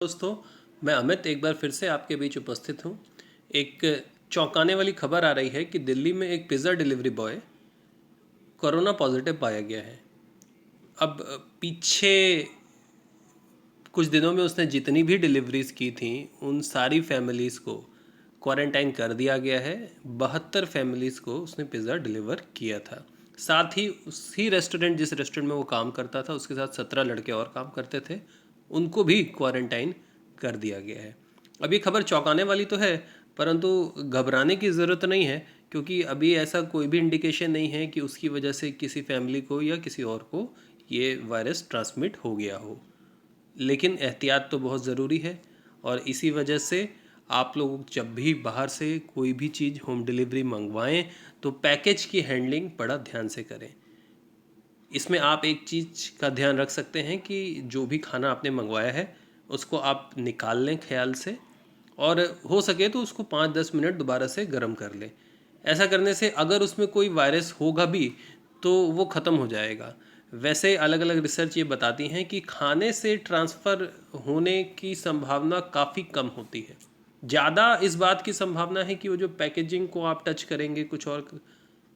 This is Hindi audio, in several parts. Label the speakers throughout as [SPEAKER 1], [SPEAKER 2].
[SPEAKER 1] दोस्तों, मैं अमित एक बार फिर से आपके बीच उपस्थित हूँ। एक चौंकाने वाली खबर आ रही है कि दिल्ली में एक pizza delivery boy corona positive पाया गया है। अब पीछे कुछ दिनों में उसने जितनी भी डिलीवरीज की थी उन सारी फैमिलीज़ को क्वारंटाइन कर दिया गया है। 72 फैमिलीज़ को उसने पिज़्ज़ा डिलीवर किया था। साथ ही उसी रेस्टोरेंट, जिस रेस्टोरेंट में वो काम करता था, उसके साथ 17 लड़के और काम करते थे, उनको भी क्वारंटाइन कर दिया गया है। अब ये खबर चौंकाने वाली तो है, परंतु घबराने की ज़रूरत नहीं है, क्योंकि अभी ऐसा कोई भी इंडिकेशन नहीं है कि उसकी वजह से किसी फैमिली को या किसी और को ये वायरस ट्रांसमिट हो गया हो। लेकिन एहतियात तो बहुत ज़रूरी है, और इसी वजह से आप लोग जब भी बाहर से कोई भी चीज़ होम डिलीवरी मंगवाएं तो पैकेज की हैंडलिंग बड़ा ध्यान से करें। इसमें आप एक चीज़ का ध्यान रख सकते हैं कि जो भी खाना आपने मंगवाया है उसको आप निकाल लें ख्याल से, और हो सके तो उसको 5-10 मिनट दोबारा से गर्म कर लें। ऐसा करने से अगर उसमें कोई वायरस होगा भी तो वो ख़त्म हो जाएगा। वैसे अलग अलग रिसर्च ये बताती हैं कि खाने से ट्रांसफ़र होने की संभावना काफ़ी कम होती है। ज़्यादा इस बात की संभावना है कि वो जो पैकेजिंग को आप टच करेंगे, कुछ और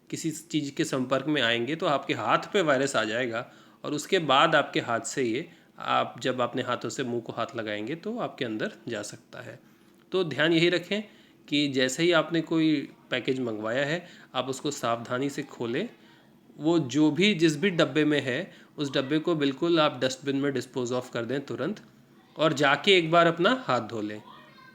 [SPEAKER 1] किसी चीज़ के संपर्क में आएंगे तो आपके हाथ पे वायरस आ जाएगा, और उसके बाद आपके हाथ से ये, आप जब अपने हाथों से मुंह को हाथ लगाएंगे तो आपके अंदर जा सकता है। तो ध्यान यही रखें कि जैसे ही आपने कोई पैकेज मंगवाया है आप उसको सावधानी से खोलें। वो जो भी जिस भी डब्बे में है उस डब्बे को बिल्कुल आप डस्टबिन में डिस्पोज ऑफ कर दें तुरंत, और जाके एक बार अपना हाथ धो लें।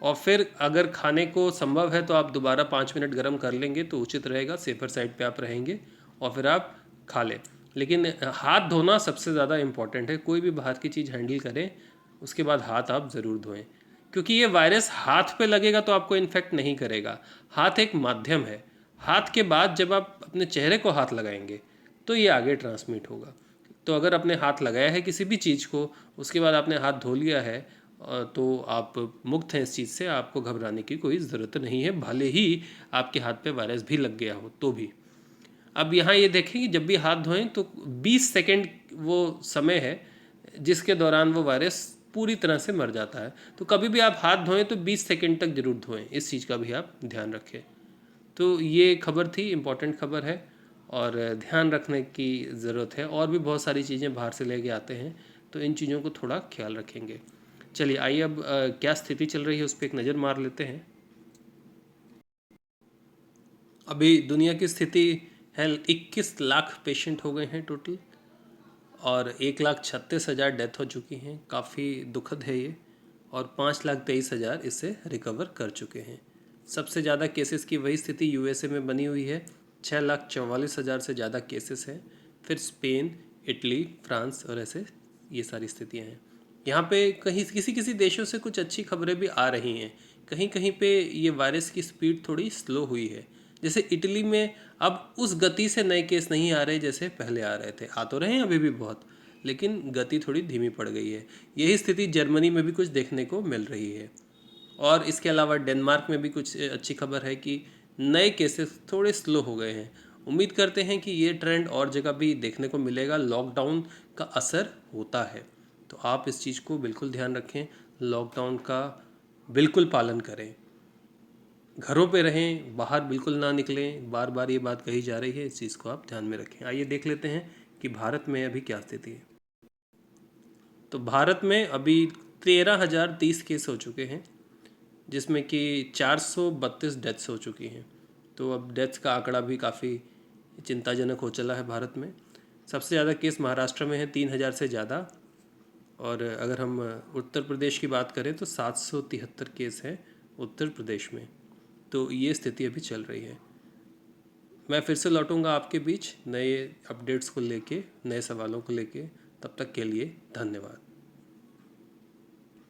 [SPEAKER 1] और फिर अगर खाने को संभव है तो आप दोबारा 5 मिनट गर्म कर लेंगे तो उचित रहेगा, सेफर साइड पे आप रहेंगे, और फिर आप खा लें। लेकिन हाथ धोना सबसे ज़्यादा इम्पॉर्टेंट है। कोई भी बाहर की चीज़ हैंडल करें उसके बाद हाथ आप ज़रूर धोएं, क्योंकि ये वायरस हाथ पे लगेगा तो आपको इन्फेक्ट नहीं करेगा। हाथ एक माध्यम है। हाथ के बाद जब आप अपने चेहरे को हाथ लगाएंगे तो ये आगे ट्रांसमिट होगा। तो अगर आपने हाथ लगाया है किसी भी चीज़ को, उसके बाद आपने हाथ धो लिया है, तो आप मुक्त हैं इस चीज़ से। आपको घबराने की कोई ज़रूरत नहीं है, भले ही आपके हाथ पे वायरस भी लग गया हो तो भी। अब यहाँ ये देखें कि जब भी हाथ धोएं तो 20 सेकंड वो समय है जिसके दौरान वो वायरस पूरी तरह से मर जाता है। तो कभी भी आप हाथ धोएं तो 20 सेकंड तक ज़रूर धोएं, इस चीज़ का भी आप ध्यान रखें। तो ये खबर थी, इम्पॉर्टेंट खबर है और ध्यान रखने की ज़रूरत है। और भी बहुत सारी चीज़ें बाहर से लेके आते हैं, तो इन चीज़ों को थोड़ा ख्याल रखेंगे। चलिए आइए अब क्या स्थिति चल रही है उस पर एक नज़र मार लेते हैं। अभी दुनिया की स्थिति है, 21 लाख पेशेंट हो गए हैं टोटल, और 1,36,000 डेथ हो चुकी हैं। काफ़ी दुखद है ये। और 5,23,000 इससे रिकवर कर चुके हैं। सबसे ज़्यादा केसेस की वही स्थिति यूएसए में बनी हुई है, 6,44,000 से ज़्यादा केसेस हैं। फिर स्पेन, इटली, फ्रांस और ऐसे ये सारी स्थितियाँ हैं। यहाँ पे कहीं किसी किसी देशों से कुछ अच्छी खबरें भी आ रही हैं। कहीं कहीं पे ये वायरस की स्पीड थोड़ी स्लो हुई है। जैसे इटली में अब उस गति से नए केस नहीं आ रहे जैसे पहले आ रहे थे। आ तो रहे हैं अभी भी बहुत, लेकिन गति थोड़ी धीमी पड़ गई है। यही स्थिति जर्मनी में भी कुछ देखने को मिल रही है। और इसके अलावा डेनमार्क में भी कुछ अच्छी खबर है कि नए केसेस थोड़े स्लो हो गए हैं। उम्मीद करते हैं कि ये ट्रेंड और जगह भी देखने को मिलेगा। लॉकडाउन का असर होता है, तो आप इस चीज़ को बिल्कुल ध्यान रखें। लॉकडाउन का बिल्कुल पालन करें, घरों पे रहें, बाहर बिल्कुल ना निकलें। बार बार ये बात कही जा रही है, इस चीज़ को आप ध्यान में रखें। आइए देख लेते हैं कि भारत में अभी क्या स्थिति है। तो भारत में अभी 13,030 केस हो चुके हैं, जिसमें कि 432 डेथ्स हो चुकी हैं। तो अब डेथ्स का आंकड़ा भी काफ़ी चिंताजनक हो चला है भारत में। सबसे ज़्यादा केस महाराष्ट्र में है, 3,000 से ज़्यादा। और अगर हम उत्तर प्रदेश की बात करें तो 773 केस हैं उत्तर प्रदेश में। तो ये स्थिति अभी चल रही है। मैं फिर से लौटूंगा आपके बीच नए अपडेट्स को लेके, नए सवालों को लेके। तब तक के लिए धन्यवाद।